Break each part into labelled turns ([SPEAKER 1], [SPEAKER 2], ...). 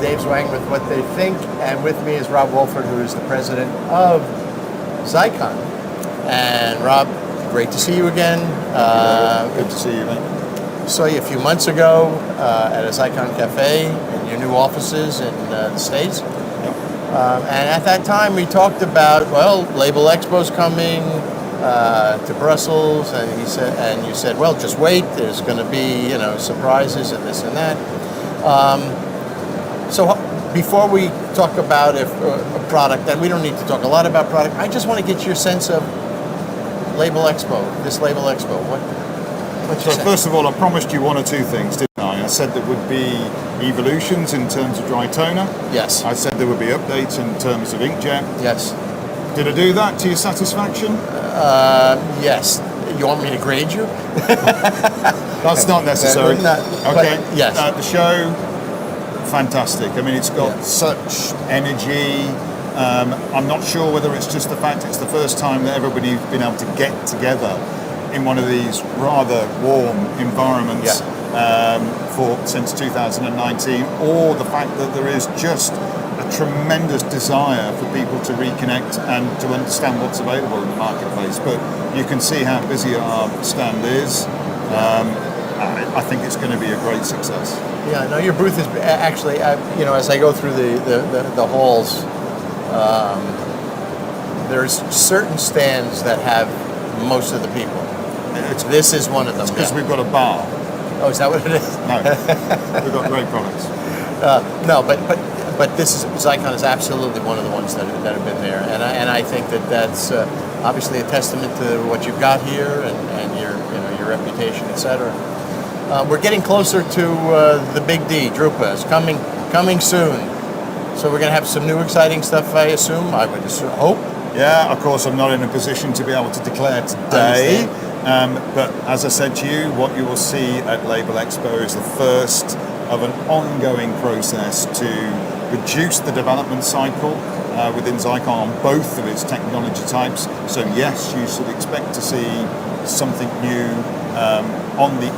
[SPEAKER 1] Dave's weighing with what they think, and with me is Rob Welford, who is the president of Xeikon. And Rob, great to see you again.
[SPEAKER 2] Good to see you, man.
[SPEAKER 1] Saw you a few months ago at a Xeikon cafe in your new offices in the States.
[SPEAKER 2] Yep.
[SPEAKER 1] And at that time we talked about, well, LabelExpo's coming to Brussels, and you said, well, just wait, there's going to be, surprises and this and that. So before we talk about a product, and we don't need to talk a lot about product, I just want to get your sense of LabelExpo, this LabelExpo. What's your sense?
[SPEAKER 2] First of all, I promised you one or two things, didn't I? I said there would be evolutions in terms of dry toner.
[SPEAKER 1] Yes.
[SPEAKER 2] I said there would be updates in terms of inkjet.
[SPEAKER 1] Yes.
[SPEAKER 2] Did I do that to your satisfaction?
[SPEAKER 1] Yes. You want me to grade you?
[SPEAKER 2] That's not necessary. Okay.
[SPEAKER 1] Yes.
[SPEAKER 2] The show, fantastic. I mean, it's got such energy. I'm not sure whether it's just the fact it's the first time that everybody's been able to get together in one of these rather warm environments since 2019, or the fact that there is just a tremendous desire for people to reconnect and to understand what's available in the marketplace. But you can see how busy our stand is. I think it's going to be a great success.
[SPEAKER 1] Yeah, no, your booth is actually, as I go through the halls, there's certain stands that have most of the people. This is one of them.
[SPEAKER 2] It's because we've got a bar.
[SPEAKER 1] Oh, is that what it is?
[SPEAKER 2] No, we've got great products.
[SPEAKER 1] No, but this is, Xeikon is absolutely one of the ones that have been there, and I think that's obviously a testament to what you've got here and your reputation, etc. We're getting closer to the big D. Drupa is coming soon, so we're going to have some new exciting stuff. I assume. I would hope.
[SPEAKER 2] Yeah, of course, I'm not in a position to be able to declare today. But as I said to you, what you will see at LabelExpo is the first of an ongoing process to reduce the development cycle within Xeikon on both of its technology types. So yes, you should expect to see something new on the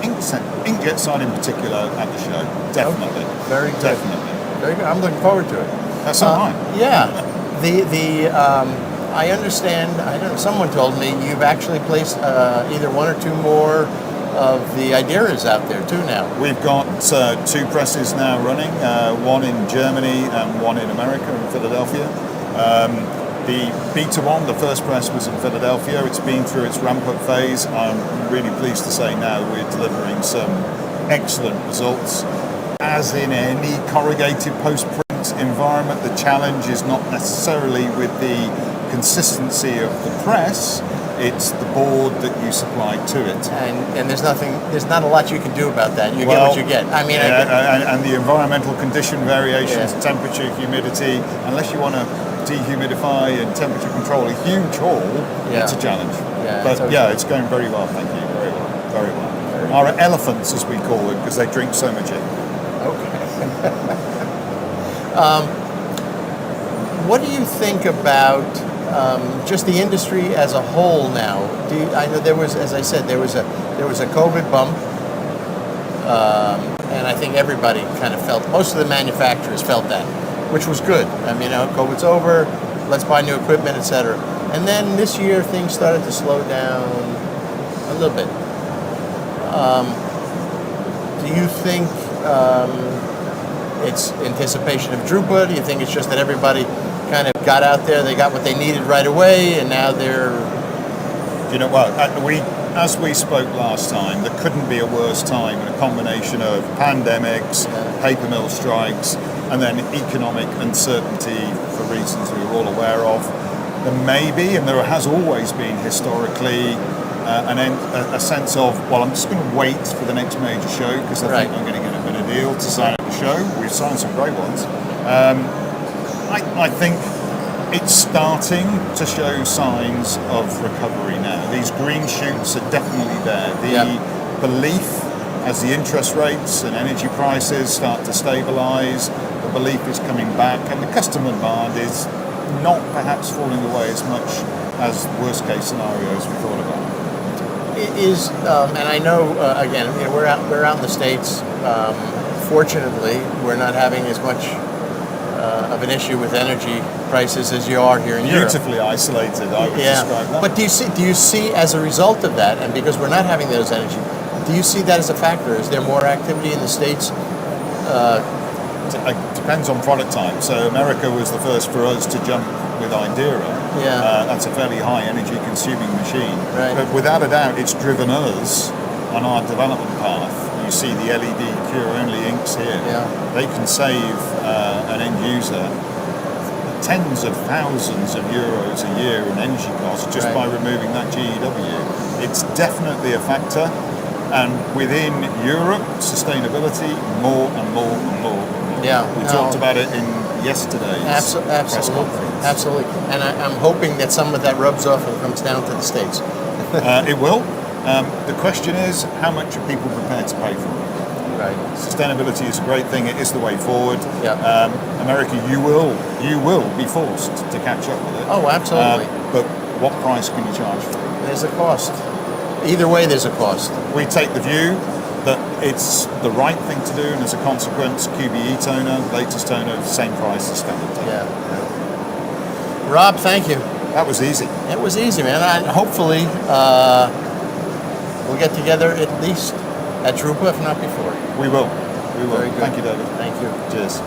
[SPEAKER 2] inkjet side in particular at the show. Definitely.
[SPEAKER 1] Okay. Very good.
[SPEAKER 2] Definitely.
[SPEAKER 1] Very good. I'm looking forward to it.
[SPEAKER 2] That's all right.
[SPEAKER 1] Yeah. I understand, someone told me you've actually placed either one or two more of the Ideras out there too now.
[SPEAKER 2] We've got two presses now running, one in Germany and one in America, in Philadelphia. The beta one, the first press, was in Philadelphia. It's been through its ramp-up phase. I'm really pleased to say now we're delivering some excellent results. As in any corrugated post-print environment, the challenge is not necessarily with the consistency of the press, it's the board that you supply to it.
[SPEAKER 1] And there's not a lot you can do about that. You get what you get. I mean,
[SPEAKER 2] and the environmental condition variations, temperature, humidity, unless you want to dehumidify and temperature control a huge hall, it's a challenge. It's going very well, thank you. Very well. Very well. Our elephants, as we call them, because they drink so much ink.
[SPEAKER 1] Okay. What do you think about just the industry as a whole now? I know there was, as I said, there was a COVID bump, and I think everybody kind of felt. Most of the manufacturers felt that, which was good. I mean, COVID's over. Let's buy new equipment, etc. And then this year things started to slow down a little bit. Do you think it's anticipation of Drupa? Do you think it's just that everybody kind of got out there, they got what they needed right away, and now they're...
[SPEAKER 2] As we spoke last time, there couldn't be a worse time in a combination of pandemics, paper mill strikes, and then economic uncertainty for reasons we were all aware of. There may be, and there has always been historically, a sense of, well, I'm just going to wait for the next major show because I think I'm going to get a better deal to sign up the show. We've signed some great ones. I think it's starting to show signs of recovery now. These green shoots are definitely there. The belief, as the interest rates and energy prices start to stabilise, the belief is coming back, and the customer demand is not perhaps falling away as much as worst case scenarios we thought about.
[SPEAKER 1] It is, and I know we're out in the States. Fortunately, we're not having as much of an issue with energy prices as you are here in Europe.
[SPEAKER 2] Beautifully isolated, I would describe that.
[SPEAKER 1] But do you see as a result of that, and because we're not having those energy, do you see that as a factor? Is there more activity in the States?
[SPEAKER 2] It depends on product type. So America was the first for us to jump with Idera.
[SPEAKER 1] Yeah.
[SPEAKER 2] That's a fairly high energy consuming machine.
[SPEAKER 1] Right.
[SPEAKER 2] But without a doubt, it's driven us on our development path. You see the LED cure-only inks here.
[SPEAKER 1] Yeah.
[SPEAKER 2] They can save an end user tens of thousands of euros a year in energy costs just by removing that GEW. It's definitely a factor. And within Europe, sustainability, more and more and more.
[SPEAKER 1] Yeah.
[SPEAKER 2] We talked about it in yesterday's press
[SPEAKER 1] Absolutely.
[SPEAKER 2] conference.
[SPEAKER 1] Absolutely. And I'm hoping that some of that rubs off and comes down to the States.
[SPEAKER 2] It will. The question is, how much are people prepared to pay for it?
[SPEAKER 1] Right.
[SPEAKER 2] Sustainability is a great thing. It is the way forward.
[SPEAKER 1] Yeah.
[SPEAKER 2] America, you will be forced to catch up with it.
[SPEAKER 1] Oh, absolutely.
[SPEAKER 2] But what price can you charge for it?
[SPEAKER 1] There's a cost. Either way, there's a cost.
[SPEAKER 2] We take the view that it's the right thing to do, and as a consequence, QBE toner, latest toner, same price as standard toner.
[SPEAKER 1] Yeah. Rob, thank you.
[SPEAKER 2] That was easy.
[SPEAKER 1] It was easy, man. Hopefully, we'll get together at least at Drupa, if not before.
[SPEAKER 2] We will.
[SPEAKER 1] Very good.
[SPEAKER 2] Thank you, David.
[SPEAKER 1] Thank you.
[SPEAKER 2] Cheers.